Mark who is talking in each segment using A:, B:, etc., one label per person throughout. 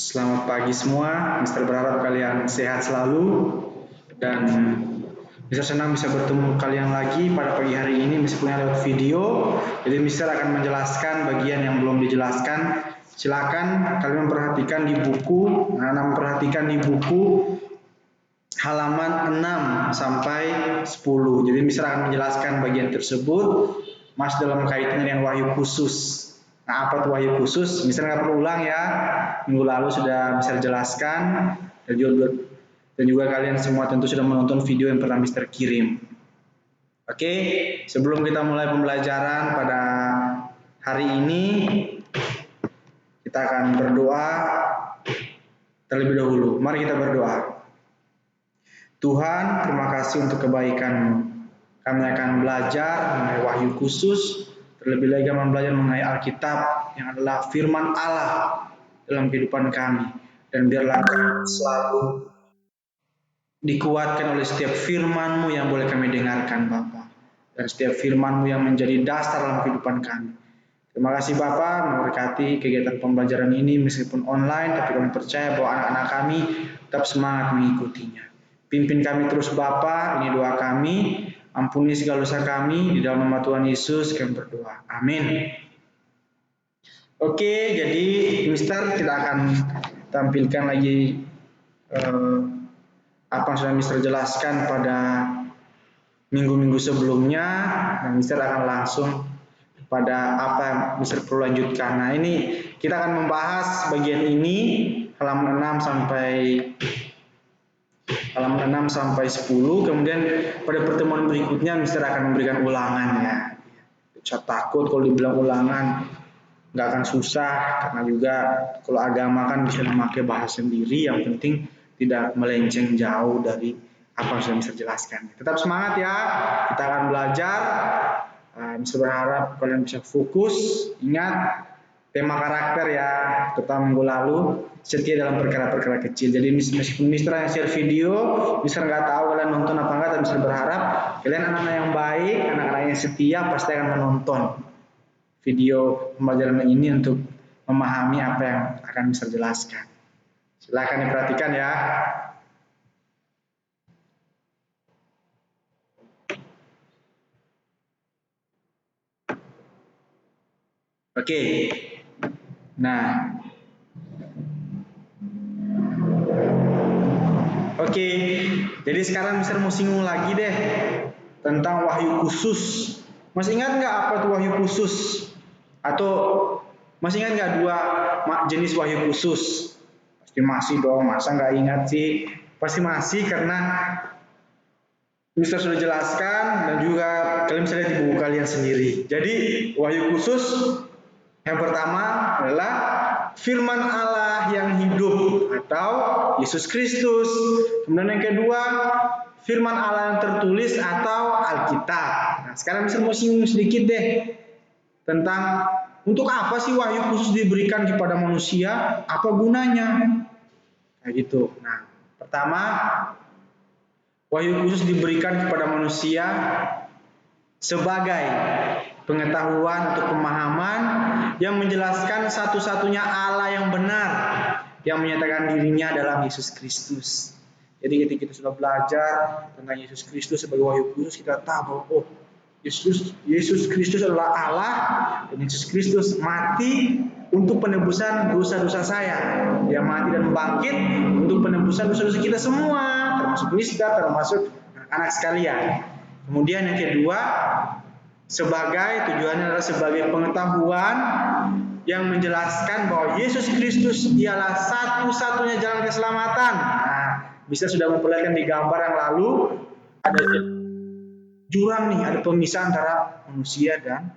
A: Selamat pagi semua, Mister berharap kalian sehat selalu dan Mister senang bisa bertemu kalian lagi pada pagi hari ini meskipun lewat video. Jadi Mister akan menjelaskan bagian yang belum dijelaskan. Silakan kalian memperhatikan di buku, memperhatikan di buku halaman 6 sampai 10. Jadi Mister akan menjelaskan bagian tersebut masih dalam kaitan dengan wahyu khusus. Nah, apa itu wahyu khusus? Mister nggak perlu ulang ya. Minggu lalu sudah Mister jelaskan dan juga kalian semua tentu sudah menonton video yang pernah Mister kirim. Oke, sebelum kita mulai pembelajaran pada hari ini, kita akan berdoa terlebih dahulu. Mari kita berdoa. Tuhan, terima kasih untuk kebaikan-Mu. Kami akan belajar mengenai wahyu khusus, terlebih lagi kami belajar mengenai Alkitab yang adalah firman Allah dalam kehidupan kami. Dan biarlah kami selalu dikuatkan oleh setiap firman-Mu yang boleh kami dengarkan, Bapa. Dan setiap firman-Mu yang menjadi dasar dalam kehidupan kami. Terima kasih Bapa, memberkati kegiatan pembelajaran ini meskipun online, tapi kami percaya bahwa anak-anak kami tetap semangat mengikutinya. Pimpin kami terus Bapa, ini doa kami. Ampuni segala dosa kami, di dalam nama Tuhan Yesus kami berdoa. Amin. Oke, jadi Mister tidak akan tampilkan lagi apa yang sudah Mister jelaskan pada minggu-minggu sebelumnya. Dan Mister akan langsung pada apa yang Mister perlu lanjutkan. Nah, ini kita akan membahas bagian ini halaman 6 sampai 10. Kemudian pada pertemuan berikutnya Mister akan memberikan ulangan ya. Saya takut kalau dibilang ulangan nggak akan susah, karena juga kalau agama kan bisa memakai bahasa sendiri, yang penting tidak melenceng jauh dari apa yang sudah Mister jelaskan. Tetap semangat ya, kita akan belajar. Mister berharap kalian bisa fokus, ingat tema karakter ya, terutama minggu lalu, setia dalam perkara-perkara kecil. Jadi meskipun Mister yang share video, Mister nggak tahu kalian nonton apa enggak, tapi Mister berharap kalian anak-anak yang baik, anak-anak yang setia pasti akan menonton video pembelajaran ini untuk memahami apa yang akan Mister jelaskan. Silakan diperhatikan ya. Oke. Nah. Oke. Jadi sekarang Mister mau singgung lagi deh tentang wahyu khusus. Masih ingat nggak apa itu wahyu khusus? Atau masih ingat nggak dua jenis wahyu khusus? Pasti masih dong, masa nggak ingat sih? Pasti masih, karena Mister sudah jelaskan dan juga kalian bisa lihat di buku kalian sendiri. Jadi wahyu khusus yang pertama adalah firman Allah yang hidup atau Yesus Kristus. Kemudian yang kedua, firman Allah yang tertulis atau Alkitab. Nah, sekarang Mister mau singgung sedikit deh tentang untuk apa sih wahyu khusus diberikan kepada manusia? Apa gunanya? Kayak gitu. Nah, pertama, wahyu khusus diberikan kepada manusia sebagai pengetahuan atau pemahaman yang menjelaskan satu-satunya Allah yang benar, yang menyatakan dirinya dalam Yesus Kristus. Jadi ketika kita sudah belajar tentang Yesus Kristus sebagai wahyu khusus, kita tahu bahwa Yesus Kristus adalah Allah, dan Yesus Kristus mati untuk penebusan dosa-dosa saya. Dia mati dan bangkit untuk penebusan dosa-dosa kita semua, termasuk Mister, termasuk anak sekalian. Kemudian yang kedua, tujuannya adalah sebagai pengetahuan yang menjelaskan bahwa Yesus Kristus ialah satu-satunya jalan keselamatan. Nah, bisa sudah memperlihatkan di gambar yang lalu, ada jurang nih, ada pemisah antara manusia dan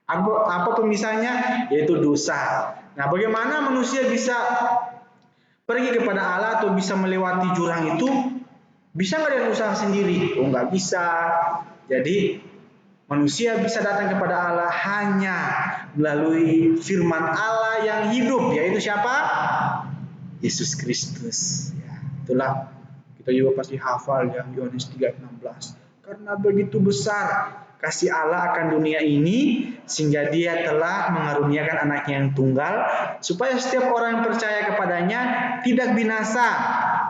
A: Allah. Apa pemisahnya? Yaitu dosa. Nah, bagaimana manusia bisa pergi kepada Allah atau bisa melewati jurang itu? Bisa nggak dengan usaha sendiri? Oh, nggak bisa. Jadi manusia bisa datang kepada Allah hanya melalui firman Allah yang hidup, yaitu siapa? Yesus Kristus. Ya, itulah kita juga pasti hafal ya, Yohanes 3:16. Karena begitu besar kasih Allah akan dunia ini sehingga Dia telah mengaruniakan anaknya yang tunggal supaya setiap orang yang percaya kepadanya tidak binasa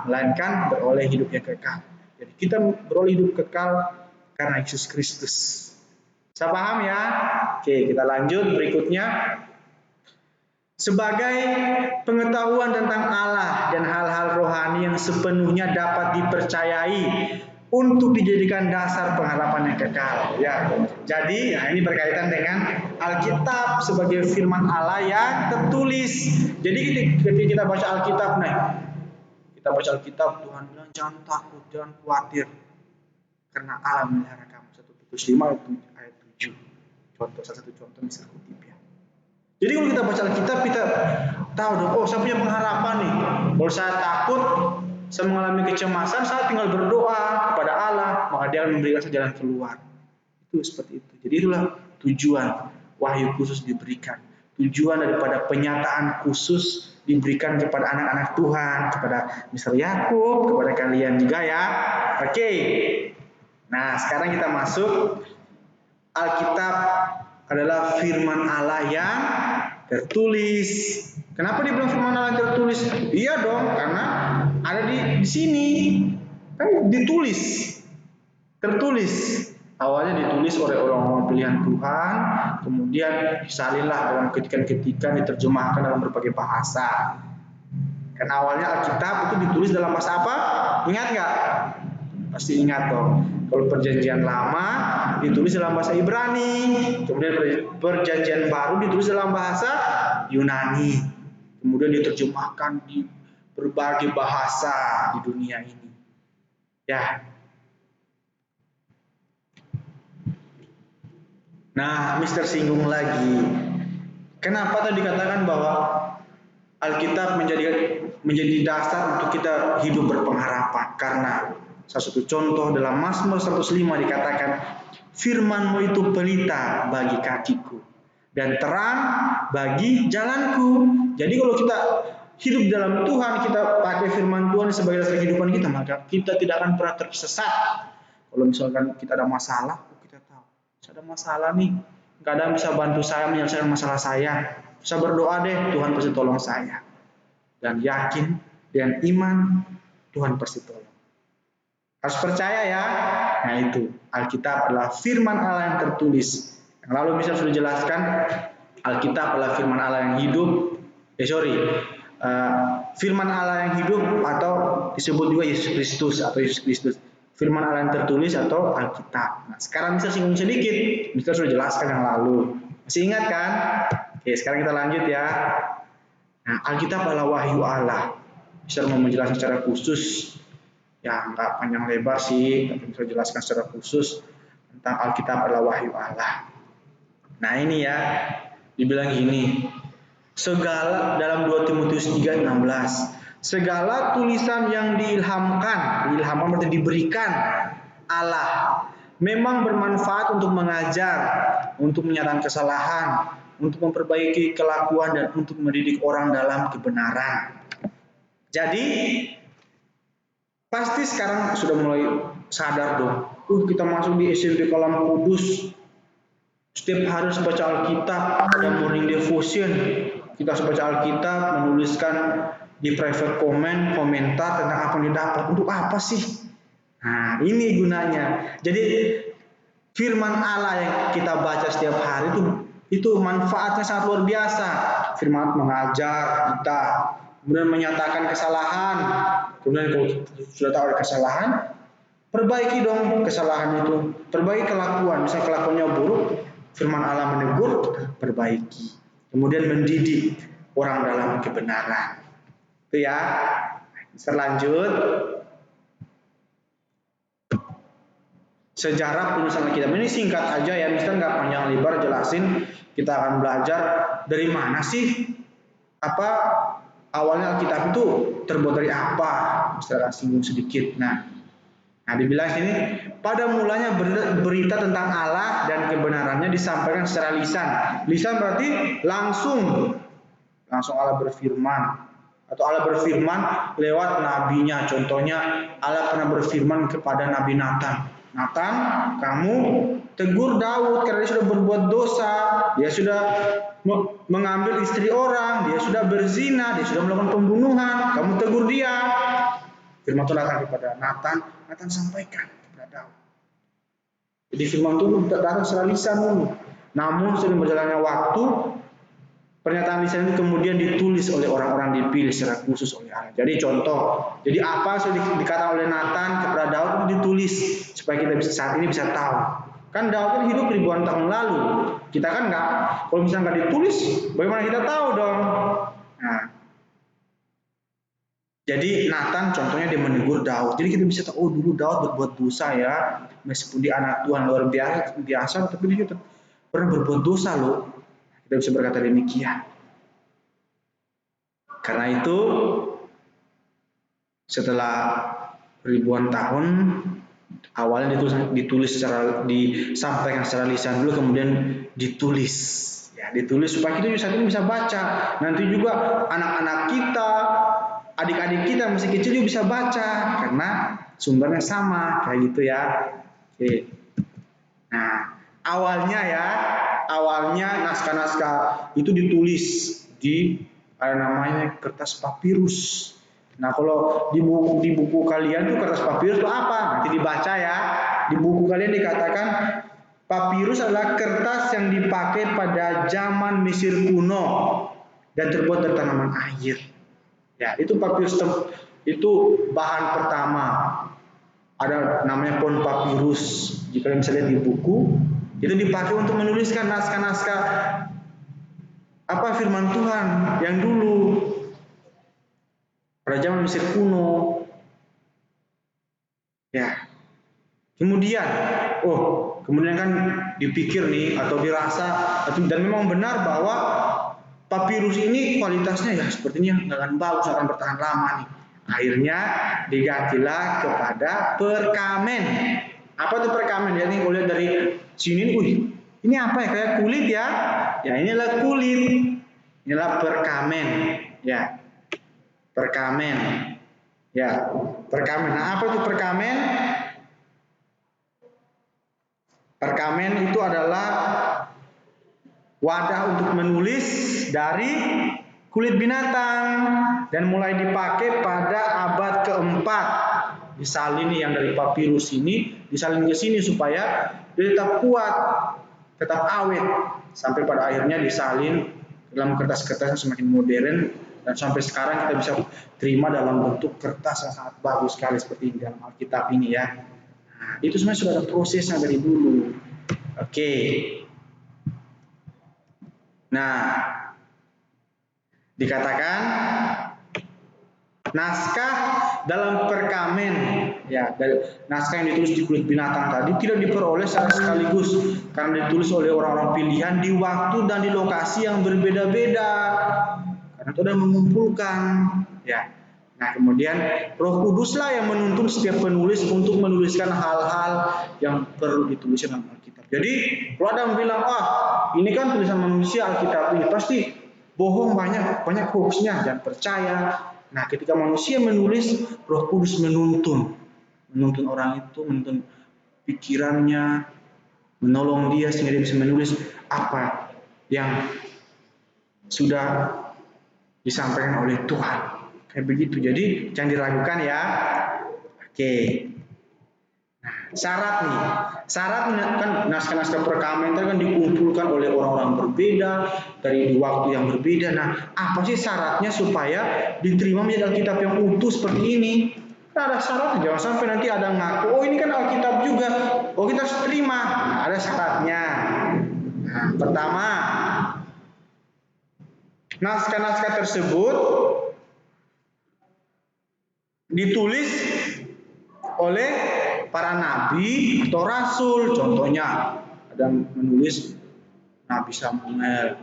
A: melainkan beroleh hidup yang kekal. Jadi kita beroleh hidup kekal karena Yesus Kristus. Bisa paham ya? Oke, kita lanjut berikutnya. Sebagai pengetahuan tentang Allah dan hal-hal rohani yang sepenuhnya dapat dipercayai untuk dijadikan dasar pengharapan yang kekal. Ya, jadi ini berkaitan dengan Alkitab sebagai firman Allah yang tertulis. Jadi ketika kita baca Alkitab, kita baca Alkitab, Tuhan bilang jangan takut, jangan khawatir, karena Allah memelihara kamu. 1 Petrus 5 ayat 7. Salah satu contoh misal kutip ya. Jadi kalau kita baca Alkitab, kita tahu dong, oh saya punya pengharapan nih. Kalau saya takut, saya mengalami kecemasan, saya tinggal berdoa kepada Allah, maka Dia akan memberikan jalan keluar. Itu seperti itu. Jadi itulah tujuan wahyu khusus diberikan. Tujuan daripada penyataan khusus diberikan kepada anak-anak Tuhan, kepada misal Yakub, kepada kalian juga ya. Oke. Nah, sekarang kita masuk. Alkitab adalah firman Allah yang tertulis. Kenapa dibilang firman Allah yang tertulis? Iya dong, karena ada di sini. Kan ditulis. Tertulis. Awalnya ditulis oleh orang-orang pilihan Tuhan, kemudian disalinlah dalam ketikan-ketikan, diterjemahkan dalam berbagai bahasa. Kan awalnya Alkitab itu ditulis dalam bahasa apa? Ingat nggak? Pasti ingat dong. Kalau perjanjian lama ditulis dalam bahasa Ibrani, kemudian perjanjian baru ditulis dalam bahasa Yunani, kemudian diterjemahkan di berbagai bahasa di dunia ini. Ya. Nah, Mister singgung lagi. Kenapa tadi dikatakan bahwa Alkitab menjadi dasar untuk kita hidup berpengharapan? Karena salah satu contoh dalam Mazmur 105 dikatakan, firman-Mu itu pelita bagi kakiku dan terang bagi jalanku. Jadi kalau kita hidup dalam Tuhan, kita pakai firman Tuhan sebagai dasar kehidupan kita, maka kita tidak akan pernah tersesat. Kalau misalkan kita ada masalah, kita tahu, saya ada masalah nih, nggak ada yang bisa bantu saya menyelesaikan masalah saya. Saya berdoa deh, Tuhan pasti tolong saya. Dan yakin dengan iman, Tuhan pasti tolong. Harus percaya ya. Nah itu, Alkitab adalah firman Allah yang tertulis. Yang lalu bisa sudah jelaskan, Alkitab adalah firman Allah yang hidup. Firman Allah yang hidup atau disebut juga Yesus Kristus atau Yesus Kristus. Firman Allah yang tertulis atau Alkitab. Nah, sekarang bisa singgung sedikit. Bisa sudah jelaskan yang lalu. Masih ingat kan? Oke, sekarang kita lanjut ya. Nah, Alkitab adalah wahyu Allah. Bisa mau menjelaskan secara khusus. Ya, nggak panjang lebar sih, tapi bisa jelaskan secara khusus tentang Alkitab adalah wahyu Allah. Nah ini ya, dibilang gini, segala dalam 2 Timotius 3:16, segala tulisan yang diilhamkan berarti diberikan Allah, memang bermanfaat untuk mengajar, untuk menyatakan kesalahan, untuk memperbaiki kelakuan dan untuk mendidik orang dalam kebenaran. Jadi pasti sekarang sudah mulai sadar dong. Kita masuk di SMP Kalam Kudus. Setiap hari harus baca Alkitab, ada morning devotion. Kita harus baca Alkitab, menuliskan di private comment, komentar tentang apa yang didapat. Untuk apa sih? Nah, ini gunanya. Jadi firman Allah yang kita baca setiap hari itu manfaatnya sangat luar biasa. Firman mengajar kita, kemudian menyatakan kesalahan. Kemudian kalau sudah tahu ada kesalahan, perbaiki dong kesalahan itu. Perbaiki kelakuan. Misalnya kelakuannya buruk, firman Allah menegur, perbaiki. Kemudian mendidik orang dalam kebenaran. Itu ya. Bisa lanjut. Sejarah penulisan Alkitab ini singkat aja ya, Mister nggak panjang lebar jelasin. Kita akan belajar dari mana sih awalnya Alkitab itu terbuat dari apa? Misalnya singgung sedikit. Nah dibilang sini, pada mulanya berita tentang Allah dan kebenarannya disampaikan secara lisan. Lisan berarti langsung Allah berfirman. Atau Allah berfirman lewat nabinya. Contohnya Allah pernah berfirman kepada Nabi Nathan. Nathan, kamu tegur Daud karena dia sudah berbuat dosa, dia sudah mengambil istri orang, dia sudah berzina, dia sudah melakukan pembunuhan. Kamu tegur dia. Firman Tuhan datang kepada Nathan, Nathan sampaikan kepada Daud. Jadi firman Tuhan datang secara lisan dulu. Namun sering berjalannya waktu, pernyataan lisan itu kemudian ditulis oleh orang-orang dipilih secara khusus oleh Allah. Jadi contoh, jadi apa yang sudah dikatakan oleh Nathan kepada Daud itu ditulis supaya kita bisa saat ini bisa tahu. Kan Daud kan hidup ribuan tahun lalu. Kita kan nggak, kalau misalnya nggak ditulis, bagaimana kita tahu dong? Nah, jadi Nathan contohnya dia menegur Daud. Jadi kita bisa tahu, oh dulu Daud berbuat dosa ya. Meskipun dia anak Tuhan luar biasa, tapi dia tetap pernah berbuat dosa loh. Kita bisa berkata demikian. Karena itu setelah ribuan tahun awalnya ditulis secara disampaikan secara lisan dulu, kemudian ditulis. Ya, ditulis supaya kita saat ini bisa baca. Nanti juga anak-anak kita, adik-adik kita masih kecil juga bisa baca karena sumbernya sama kayak gitu ya. Oke. Nah, awalnya naskah-naskah itu ditulis di ada namanya kertas papirus. Nah, kalau di buku kalian tuh kertas papirus itu apa? Nanti dibaca ya. Di buku kalian dikatakan papirus adalah kertas yang dipakai pada zaman Mesir kuno dan terbuat dari tanaman air. Ya, itu papirus itu bahan pertama. Ada namanya pohon papirus. Jika kalian bisa lihat di buku, itu dipakai untuk menuliskan naskah-naskah apa firman Tuhan yang dulu pada zaman Mesir kuno. Ya. Kemudian kan dipikir nih atau dirasa dan memang benar bahwa papirus ini kualitasnya ya sepertinya nggak akan bagus, akan bertahan lama nih. Akhirnya digantilah kepada perkamen. Apa itu perkamen? Ya, ini lihat dari sini, ini apa ya? Kayak kulit ya? Ya, inilah kulit. Inilah perkamen. Ya, perkamen. Ya, perkamen. Nah, apa itu perkamen? Perkamen itu adalah wadah untuk menulis dari kulit binatang dan mulai dipakai pada abad keempat. Disalin yang dari papirus ini disalin ke sini supaya dia tetap kuat, tetap awet sampai pada akhirnya disalin dalam kertas-kertas yang semakin modern dan sampai sekarang kita bisa terima dalam bentuk kertas yang sangat bagus sekali seperti di dalam Alkitab ini ya. Nah, itu sebenarnya sudah ada prosesnya dari dulu. Oke. Nah, dikatakan naskah dalam perkamen, ya, naskah yang ditulis di kulit binatang tadi tidak diperoleh secara sekaligus karena ditulis oleh orang-orang pilihan di waktu dan di lokasi yang berbeda-beda. Karena itu sudah mengumpulkan, ya. Nah, kemudian Roh Kuduslah yang menuntun setiap penulis untuk menuliskan hal-hal yang perlu ditulis dalam Alkitab. Jadi, kalau ada yang bilang, ini kan tulisan manusia Alkitab ini pasti bohong, banyak hoaxnya, jangan percaya. Nah, ketika manusia menulis, Roh Kudus menuntun orang itu, menuntun pikirannya, menolong dia sehingga dia bisa menulis apa yang sudah disampaikan oleh Tuhan. Kayak begitu. Jadi jangan diragukan ya. Oke. Nah, syarat kan naskah-naskah perkamen kan dikumpulkan oleh orang-orang berbeda dari waktu yang berbeda. Nah, apa sih syaratnya supaya diterima menjadi Alkitab yang utuh seperti ini? Nah, ada syaratnya. Jangan sampai nanti ada ngaku, ini kan Alkitab juga, kita harus terima. Nah, ada syaratnya. Nah, pertama, naskah-naskah tersebut ditulis oleh para nabi atau rasul. Contohnya ada menulis Nabi Samuel,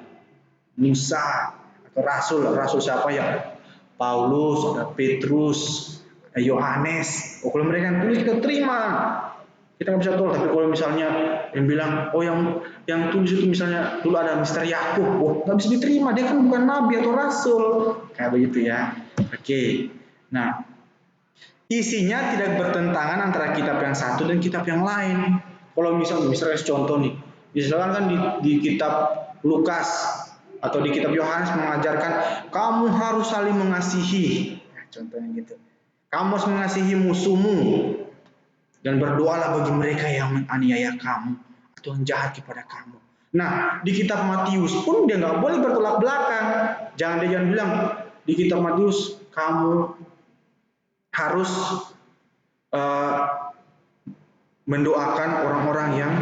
A: Musa, atau rasul siapa ya? Paulus, ada Petrus, ada Yohanes. Kalau mereka tulis kita terima, kita nggak bisa tolak. Tapi kalau misalnya yang bilang yang tulis itu misalnya dulu ada Mister Yakub, nggak bisa diterima, dia kan bukan nabi atau rasul, kayak begitu ya. Oke. Nah, isinya tidak bertentangan antara kitab yang satu dan kitab yang lain. Kalau misalnya contoh nih, misalkan kan di kitab Lukas atau di kitab Yohanes mengajarkan kamu harus saling mengasihi. Nah, contohnya gitu. Kamu harus mengasihi musuhmu dan berdoalah bagi mereka yang menganiaya kamu atau yang jahat kepada kamu. Nah, di kitab Matius pun dia nggak boleh bertolak belakang. Jangan bilang di kitab Matius kamu harus mendoakan orang-orang yang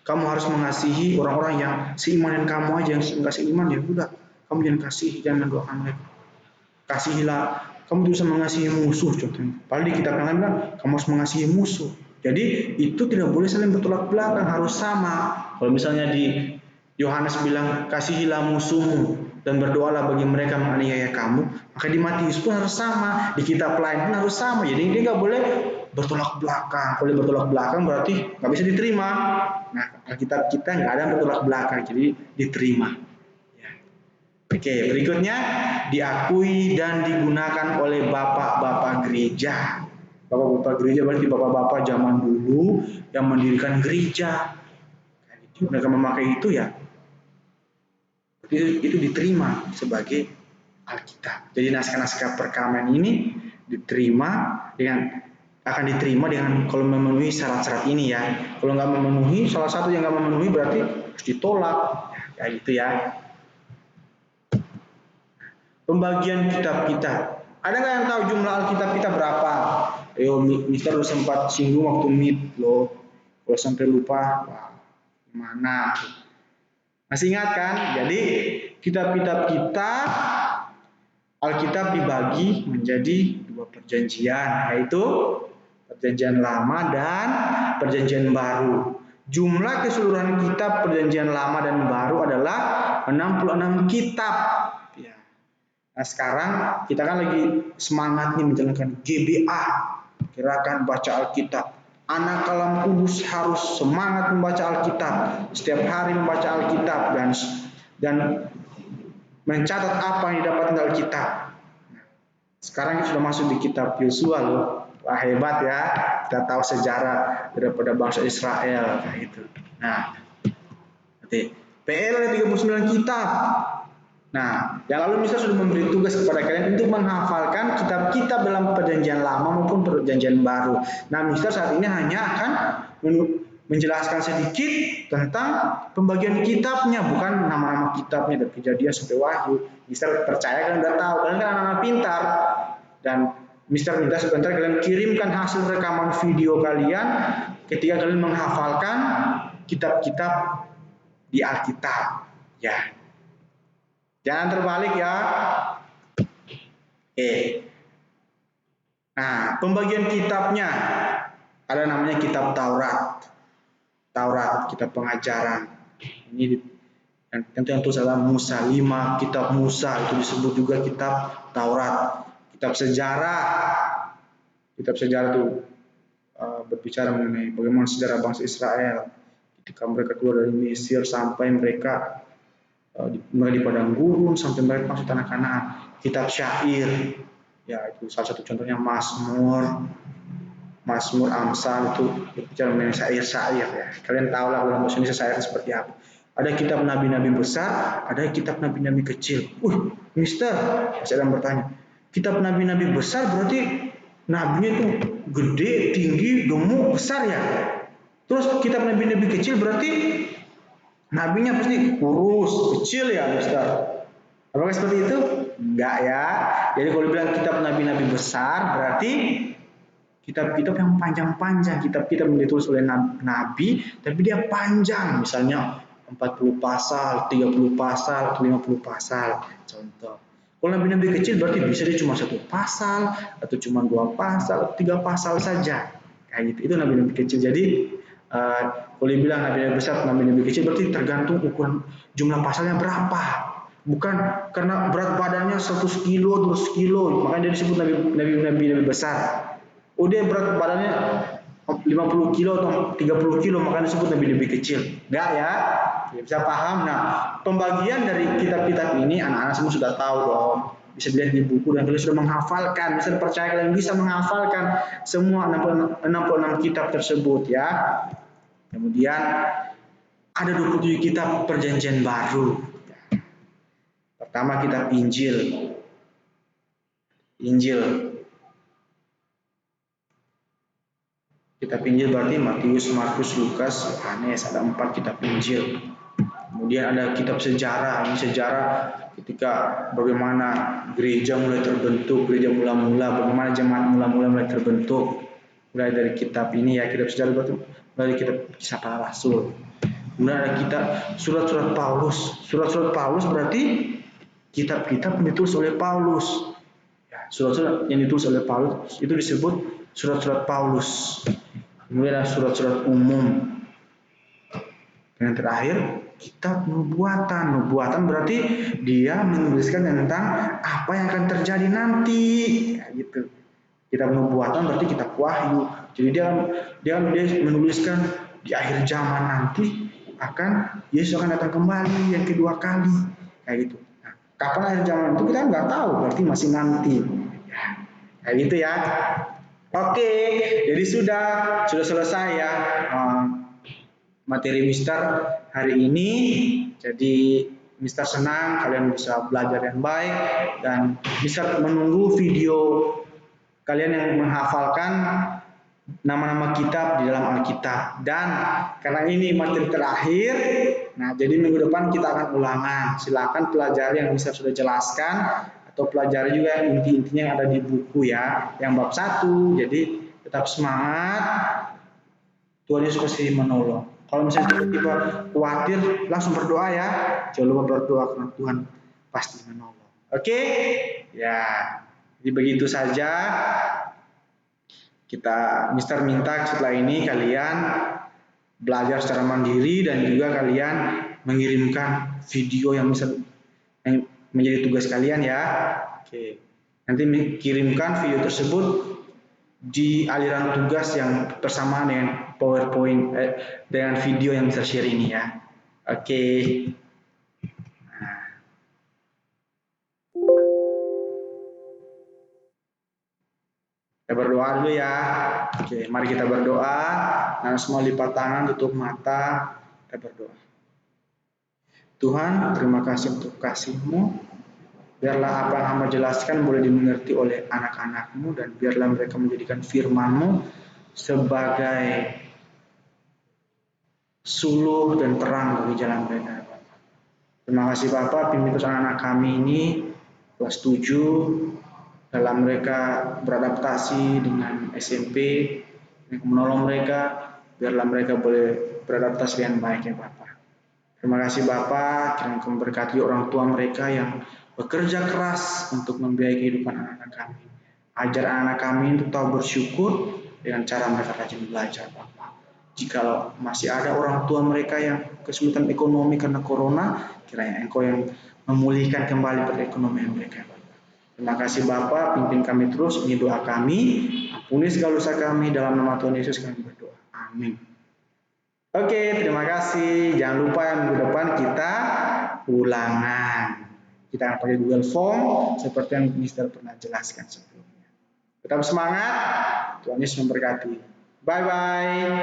A: kamu harus mengasihi orang-orang yang seiman dengan kamu aja, yang enggak seiman ya udah kamu jangan kasih, jangan mendoakan mereka. Kasihilah, kamu bisa mengasihi musuh contohnya. Padahal di kitab yang lain bilang kamu harus mengasihi musuh. Jadi itu tidak boleh saling bertolak belakang, harus sama. Kalau misalnya di Yohanes bilang kasihilah musuhmu dan berdoalah bagi mereka menganiaya kamu, maka di Matius pun harus sama, di kitab lain pun harus sama. Jadi dia nggak boleh bertolak belakang. Kalau bertolak belakang berarti nggak bisa diterima. Nah, Alkitab kita nggak ada bertolak belakang, jadi diterima. Oke, berikutnya diakui dan digunakan oleh bapak-bapak gereja. Bapak-bapak gereja berarti bapak-bapak zaman dulu yang mendirikan gereja. Mereka memakai itu ya, itu diterima sebagai Alkitab. Jadi naskah-naskah perkawinan ini akan diterima dengan kalau memenuhi syarat-syarat ini ya. Kalau nggak memenuhi, salah satu yang nggak memenuhi berarti harus ditolak. Ya gitu ya. Pembagian kitab-kitab. Ada nggak yang tahu jumlah Alkitab kita berapa? Ayo, Mister udah sempat singgung waktu meet loh. Kalau sampai lupa, wah, gimana? Masih ingat kan? Jadi kitab-kitab kita, Alkitab dibagi menjadi 2 perjanjian, yaitu Perjanjian Lama dan Perjanjian Baru. Jumlah keseluruhan kitab Perjanjian Lama dan Baru adalah 66 kitab. Nah sekarang kita kan lagi semangat nih menjalankan GBA, gerakan baca Alkitab. Anak Kalam Kudus harus semangat membaca Alkitab, setiap hari membaca Alkitab dan mencatat apa yang didapatkan dari Alkitab. Sekarang kita sudah masuk di kitab Yosua loh. Wah hebat ya, kita tahu sejarah daripada bangsa Israel kayak gitu. Nah, PL ada 39 kitab. Nah, yang lalu Mister sudah memberi tugas kepada kalian untuk menghafalkan kitab-kitab dalam Perjanjian Lama maupun Perjanjian Baru. Nah, Mister saat ini hanya akan menjelaskan sedikit tentang pembagian kitabnya, bukan nama-nama kitabnya dari Kejadian sampai Wahyu. Mister percaya kalian udah tahu, kalian kan anak-anak pintar. Dan Mister minta sebentar kalian kirimkan hasil rekaman video kalian ketika kalian menghafalkan kitab-kitab di Alkitab. Ya. Jangan terbalik ya. Oke. Nah, pembagian kitabnya ada namanya kitab Taurat. Taurat, kitab pengajaran. Ini yang tulis adalah Musa 5, kitab Musa itu disebut juga kitab Taurat. Kitab sejarah. Kitab sejarah itu berbicara mengenai bagaimana sejarah bangsa Israel ketika mereka keluar dari Mesir sampai mereka mulai di padang gurun sampai mereka masuk tanah Kanaan. Kitab syair, ya itu salah satu contohnya Mazmur, Amsal itu bicara mengenai syair-syair ya. Kalian tahu lah dalam bahasa Indonesia syair seperti apa. Ada kitab nabi-nabi besar, ada kitab nabi-nabi kecil. Mister, saya sedang bertanya, kitab nabi-nabi besar berarti nabinya itu gede, tinggi, gemuk, besar ya. Terus kitab nabi-nabi kecil berarti nabinya pasti kurus, kecil ya, Mister. Apakah seperti itu? Enggak ya. Jadi kalau bilang kitab nabi-nabi besar, berarti kitab-kitab yang panjang-panjang. Kitab-kitab yang ditulis oleh nabi, tapi dia panjang. Misalnya 40 pasal, 30 pasal, atau 50 pasal. Contoh. Kalau nabi-nabi kecil berarti bisa dia cuma 1 pasal, atau cuma 2 pasal, atau 3 pasal saja. Kayak gitu. Itu nabi-nabi kecil. Jadi kalau dibilang nabi-nabi besar, nabi-nabi kecil berarti tergantung ukuran jumlah pasalnya berapa. Bukan karena berat badannya 100 kilo, 200 kilo, makanya dia disebut nabi-nabi besar. Dia berat badannya 50 kilo atau 30 kilo, makanya disebut nabi-nabi kecil. Enggak ya? Bisa paham? Nah, pembagian dari kitab-kitab ini anak-anak semua sudah tahu dong. Bisa dilihat di buku dan kalian sudah menghafalkan. Bisa percaya kalian bisa menghafalkan semua 66 kitab tersebut ya. Kemudian ada 27 kitab perjanjian baru. Pertama kitab Injil. Kitab Injil berarti Matius, Markus, Lukas, Yohanes, ada 4 kitab Injil. Kemudian ada kitab sejarah, ini sejarah ketika bagaimana gereja mulai terbentuk, gereja mula-mula, bagaimana jemaat mula-mula mulai terbentuk. Mulai dari kitab ini ya, kitab sejarah berarti dari kitab Kisah Para Rasul. Kemudian ada kitab surat-surat Paulus. Surat-surat Paulus berarti kitab-kitab yang ditulis oleh Paulus. Surat-surat yang ditulis oleh Paulus itu disebut surat-surat Paulus. Kemudian ada surat-surat umum. Yang terakhir, kitab nubuatan. Nubuatan berarti dia menuliskan tentang apa yang akan terjadi nanti. Ya, gitu. Kitab nubuatan berarti kitab wahyu. Jadi dia menuliskan di akhir zaman nanti Yesus akan datang kembali yang kedua kali. Kayak gitu. Nah, kapan akhir zaman itu kita nggak tahu, berarti masih nanti. Ya, kayak gitu ya. Oke, jadi sudah selesai ya materi Mister hari ini. Jadi Mister senang kalian bisa belajar yang baik dan Mister menunggu video kalian yang menghafalkan nama-nama kitab di dalam Alkitab. Dan karena ini materi terakhir, nah jadi minggu depan kita akan ulangan. Silakan pelajari yang Mister sudah jelaskan atau pelajari juga inti-intinya yang ada di buku ya, yang bab 1. Jadi tetap semangat. Tuhan Yesus pasti menolong. Kalau misalnya tiba-tiba khawatir, langsung berdoa ya. Jangan lupa berdoa karena Tuhan pasti menolong. Oke? Ya, jadi begitu saja. Mister minta setelah ini kalian belajar secara mandiri dan juga kalian mengirimkan video yang menjadi tugas kalian ya. Oke. Nanti kirimkan video tersebut di aliran tugas yang bersamaan dengan PowerPoint dengan video yang bisa share ini ya. Oke. Nah. Kita berdoa dulu ya. Oke, mari kita berdoa. Nah, semua lipat tangan, tutup mata, kita berdoa. Tuhan, terima kasih untuk kasih-Mu. Biarlah apa yang hamba jelaskan boleh dimengerti oleh anak-anak-Mu dan biarlah mereka menjadikan firman-Mu sebagai suluh dan terang bagi jalan mereka. Terima kasih Bapak, pimpin terus anak-anak kami ini kelas 7 dalam mereka beradaptasi dengan SMP, yang menolong mereka, biarlah mereka boleh beradaptasi dengan baik ya Bapak. Terima kasih Bapak, kiranya Kau memberkati orang tua mereka yang bekerja keras untuk membiayai kehidupan anak-anak kami. Ajar anak-anak kami untuk tahu bersyukur dengan cara mereka rajin belajar Bapak. Jika masih ada orang tua mereka yang kesulitan ekonomi karena corona, kiranya Engkau yang memulihkan kembali perekonomian mereka Bapak. Terima kasih Bapak, pimpin kami terus, ini doa kami, ampuni segala dosa kami, dalam nama Tuhan Yesus kami berdoa. Amin. Oke, terima kasih. Jangan lupa yang minggu depan kita ulangan. Kita akan pakai Google Form seperti yang Mister pernah jelaskan sebelumnya. Tetap semangat, Tuhan Yesus memberkati. Bye-bye.